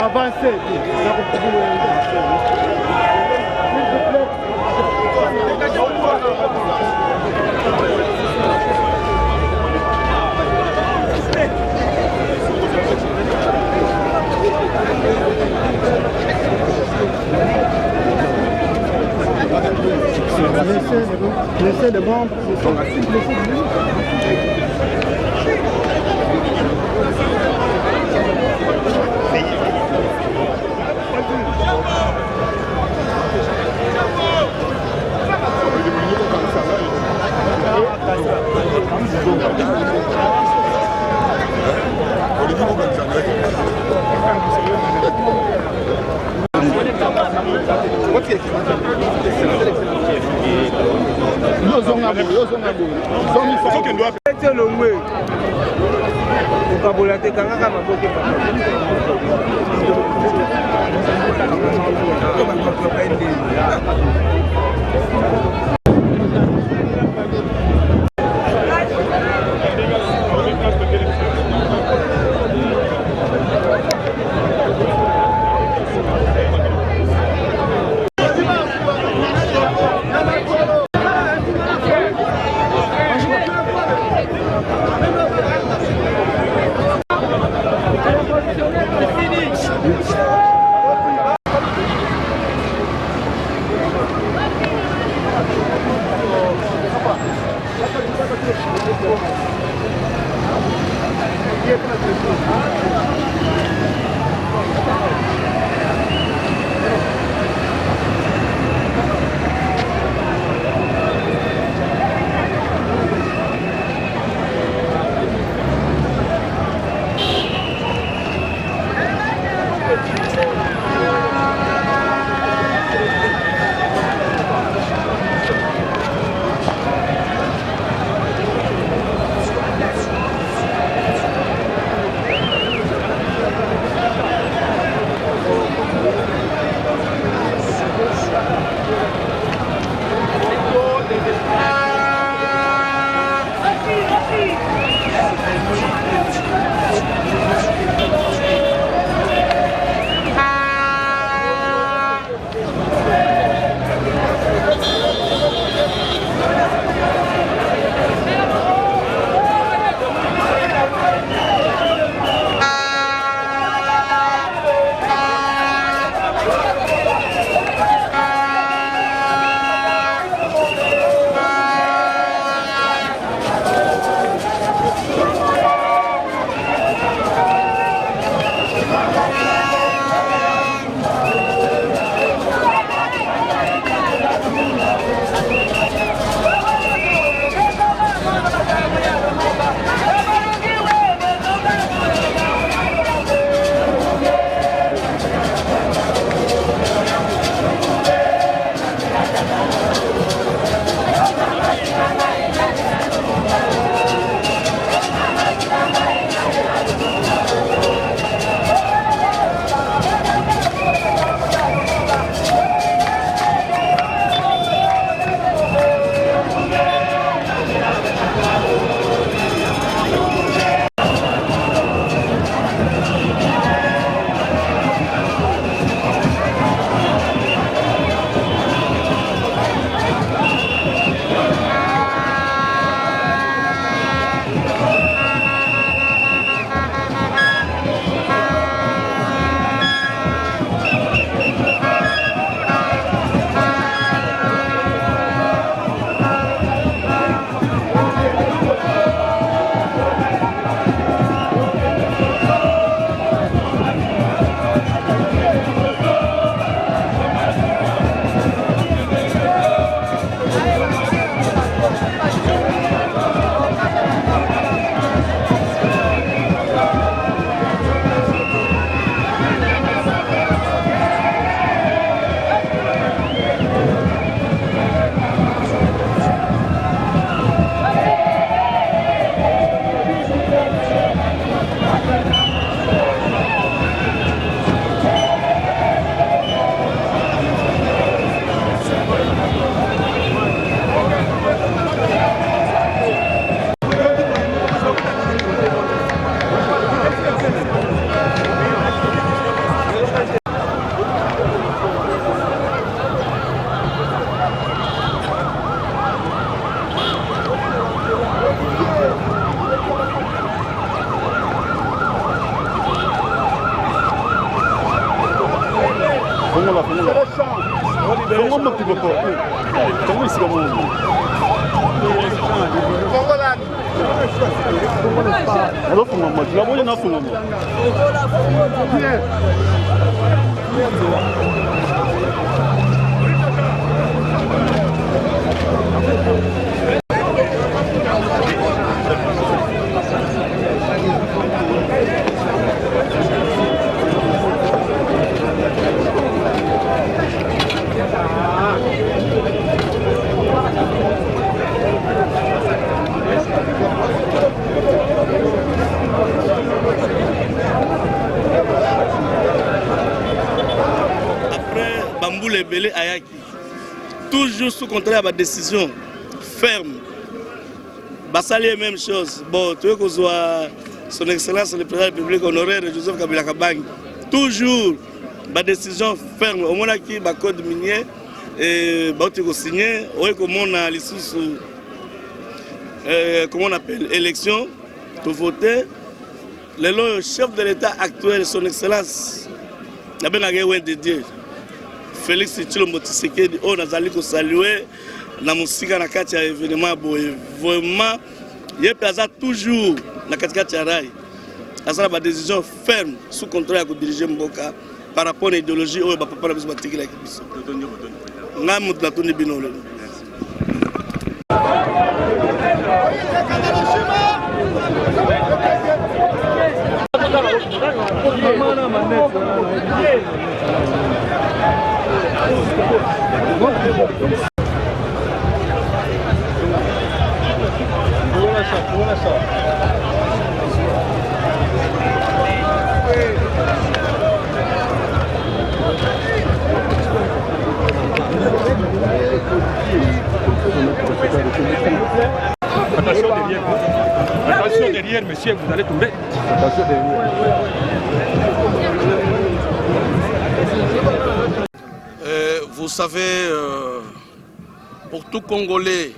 Avancez. Laissez les membres. Bamboule Belé Ayaki, toujours sous contrôle à ma décision ferme. Bassali est la même chose. Bon, tu veux qu'on soit son excellence le président de la République honoraire Joseph Kabila Kabange, toujours ma décision ferme. Au moins qui ma code minier et tu as signé, comme on a les sous, comment on appelle, élection, tu voter. Le chef de l'État actuel, son excellence, n'a pas de Dieu. Félix Tshilombo Tshisekedi, on a salué la musique na kati ya événement boye. Vraiment, il y a toujours na kati ya rail. Ça la décision ferme sous contrôle à diriger Mboka par rapport à l'idéologie où papa na biso batikila kibiso. Nga mutu na toni bino lelo. Attention derrière, monsieur, vous allez tomber. Attention derrière. Vous savez, pour tout Congolais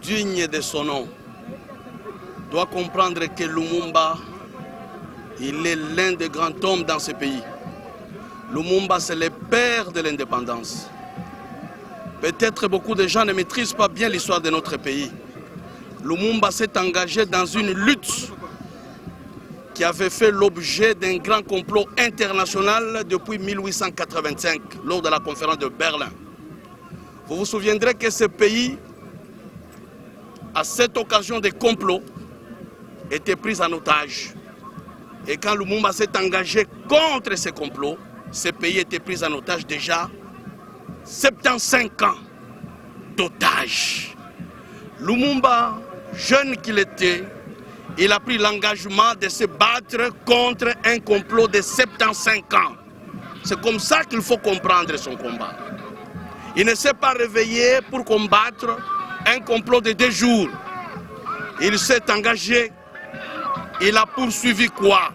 digne de son nom, doit comprendre que Lumumba, il est l'un des grands hommes dans ce pays. Lumumba, c'est le père de l'indépendance. Peut-être beaucoup de gens ne maîtrisent pas bien l'histoire de notre pays. Lumumba s'est engagé dans une lutte qui avait fait l'objet d'un grand complot international depuis 1885, lors de la conférence de Berlin. Vous vous souviendrez que ce pays, à cette occasion des complots, était pris en otage. Et quand Lumumba s'est engagé contre ces complots, ce pays était pris en otage déjà 75 ans d'otage. Lumumba, jeune qu'il était, il a pris l'engagement de se battre contre un complot de 75 ans. C'est comme ça qu'il faut comprendre son combat. Il ne s'est pas réveillé pour combattre un complot de 2 jours. Il s'est engagé, il a poursuivi quoi?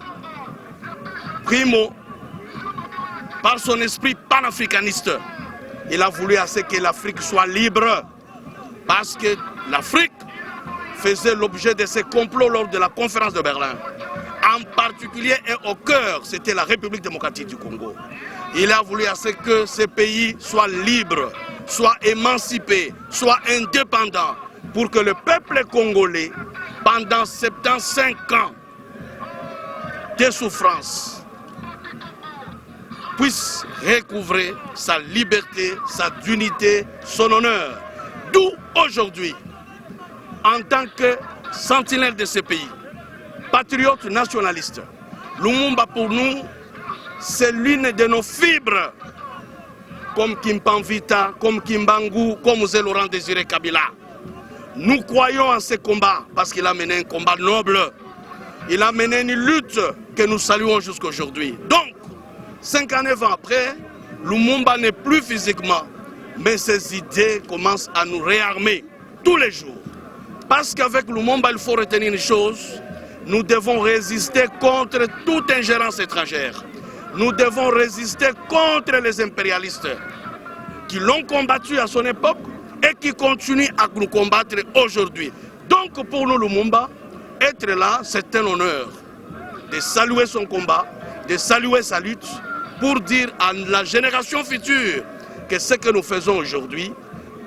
Primo, par son esprit panafricaniste, il a voulu à ce que l'Afrique soit libre. Parce que l'Afrique faisait l'objet de ces complots lors de la conférence de Berlin. En particulier et au cœur, c'était la République démocratique du Congo. Il a voulu à ce que ce pays soit libre, soit émancipé, soit indépendant, pour que le peuple congolais, pendant 75 ans de souffrance, puisse recouvrer sa liberté, sa dignité, son honneur. D'où aujourd'hui, en tant que sentinelle de ce pays, patriote nationaliste, Lumumba pour nous, c'est l'une de nos fibres, comme Kimpanvita, comme Kimbangu, comme Zé Laurent Désiré Kabila. Nous croyons en ce combat parce qu'il a mené un combat noble. Il a mené une lutte que nous saluons jusqu'à aujourd'hui. Donc, 59 ans après, Lumumba n'est plus physiquement, mais ses idées commencent à nous réarmer tous les jours. Parce qu'avec Lumumba, il faut retenir une chose, nous devons résister contre toute ingérence étrangère. Nous devons résister contre les impérialistes qui l'ont combattu à son époque et qui continuent à nous combattre aujourd'hui. Donc pour nous, Lumumba, être là, c'est un honneur de saluer son combat, de saluer sa lutte pour dire à la génération future que ce que nous faisons aujourd'hui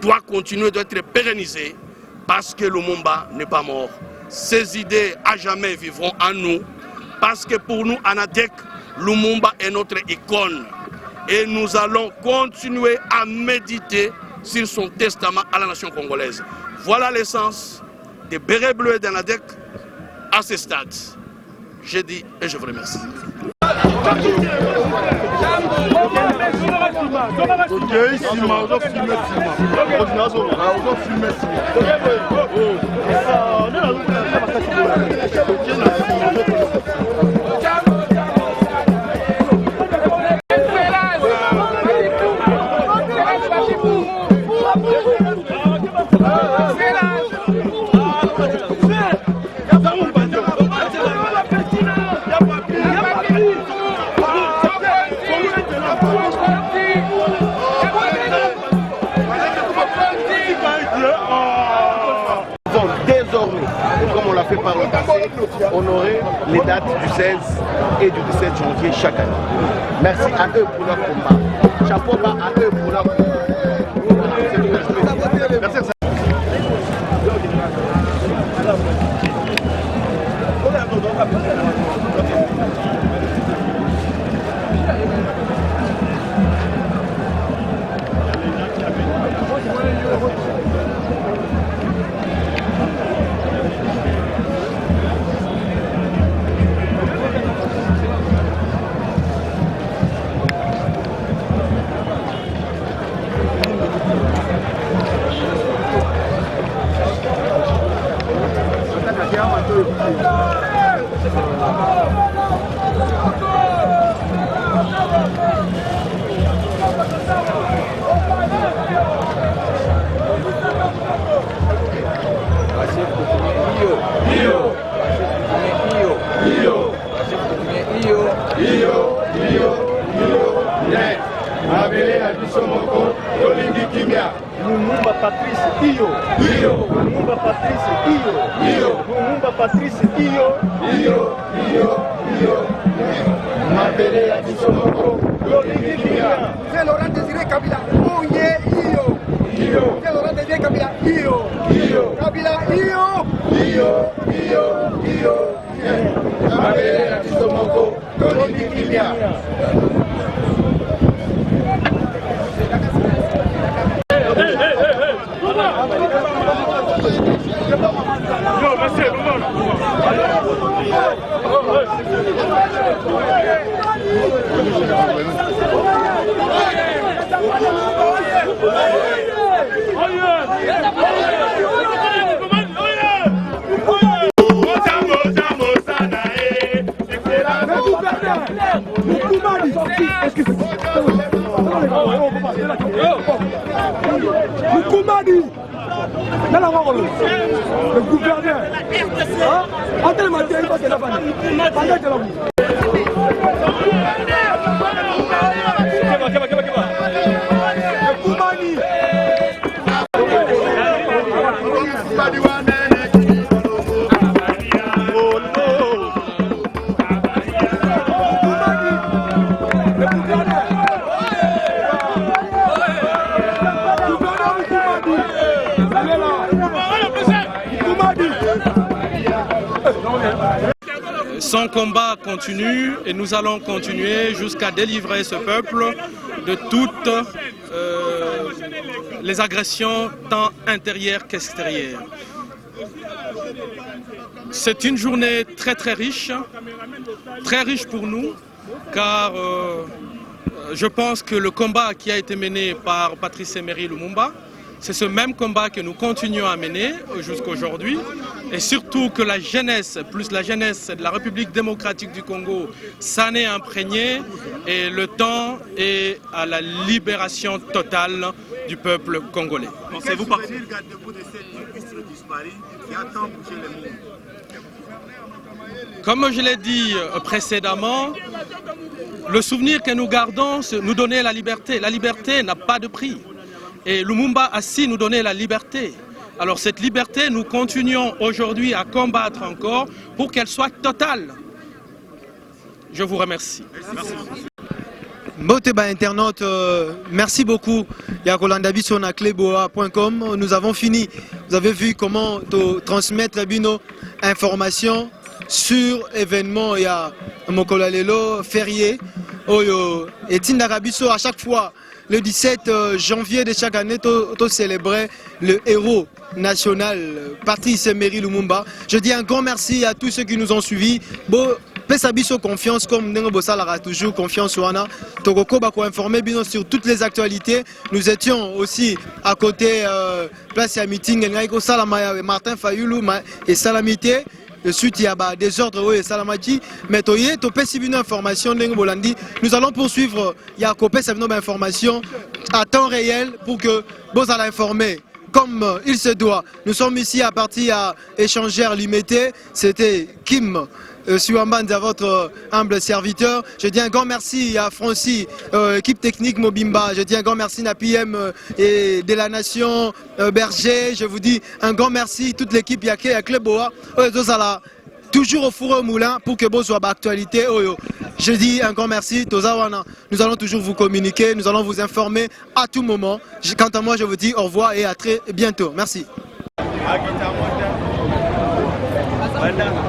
doit continuer d'être pérennisé parce que Lumumba n'est pas mort. Ces idées à jamais vivront en nous parce que pour nous, ANADEC, Lumumba est notre icône. Et nous allons continuer à méditer sur son testament à la nation congolaise. Voilà l'essence des bérets bleus d'ANADEC à ce stade. Je dis et je vous remercie. Désormais, comme on l'a fait par le passé, honorer les dates du 16 et du 17 janvier chaque année. Merci à eux pour leur combat. Chapeau bas à eux pour leur combat. Merci. Lumumba Patrice Iyo. Lumumba Patrice Iyo. Lumumba Patrice Iyo. Mabele ya Bisomoko. C'est Laurent Désiré Kabila. Oye Iyo. C'est Laurent Désiré Kabila. Iyo. Kabila Iyo. Mabele ya Bisomoko. Le gouverneur, entre les matières, il va se laver. Son combat continue et nous allons continuer jusqu'à délivrer ce peuple de toutes les agressions tant intérieures qu'extérieures. C'est une journée très riche pour nous, car je pense que le combat qui a été mené par Patrice Emery Lumumba, c'est ce même combat que nous continuons à mener jusqu'à aujourd'hui, et surtout que la jeunesse, plus la jeunesse de la République démocratique du Congo, s'en est imprégnée, et le temps est à la libération totale du peuple congolais. Pensez-vous partir de cette illustre disparue qui a tant bougé le monde? Comme je l'ai dit précédemment, le souvenir que nous gardons, c'est nous donner la liberté. La liberté n'a pas de prix. Et Lumumba a su nous donner la liberté. Alors cette liberté, nous continuons aujourd'hui à combattre encore pour qu'elle soit totale. Je vous remercie. Merci. Mboteba internaute, merci beaucoup. Yakolandabi sur nakleboa.com. Nous avons fini. Vous avez vu comment transmettre bino informations sur événement. Il y a Mokolalelo férié. Oyo et Tindarabiso à chaque fois. Le 17 janvier de chaque année, tu célébrer le héros national, Patrice Emery Lumumba. Je dis un grand merci à tous ceux qui nous ont suivis. Bon, Pesabiso confiance comme Nengo Bossala toujours confiance Wana. Togoko Bako informé bien sur toutes les actualités. Nous étions aussi à côté place à meeting Salamaya Martin Fayoulou et Salamité. De suite, il y a des ordres et Salamati. Mais toye, topé si une information Bolandi. Nous allons poursuivre. Il y a copé cette information à temps réel pour que vous allez informer comme il se doit. Nous sommes ici à partir à échangeur limité. C'était Kim Suamban, votre humble serviteur. Je dis un grand merci à Francis, équipe technique Mobimba. Je dis un grand merci à PM et de la Nation Berger. Je vous dis un grand merci toute l'équipe Yake à Kleboa. Toujours au four au moulin pour que vous soyez d'actualité. Je dis un grand merci. Nous allons toujours vous communiquer, nous allons vous informer à tout moment. Quant à moi, je vous dis au revoir et à très bientôt. Merci. Banana.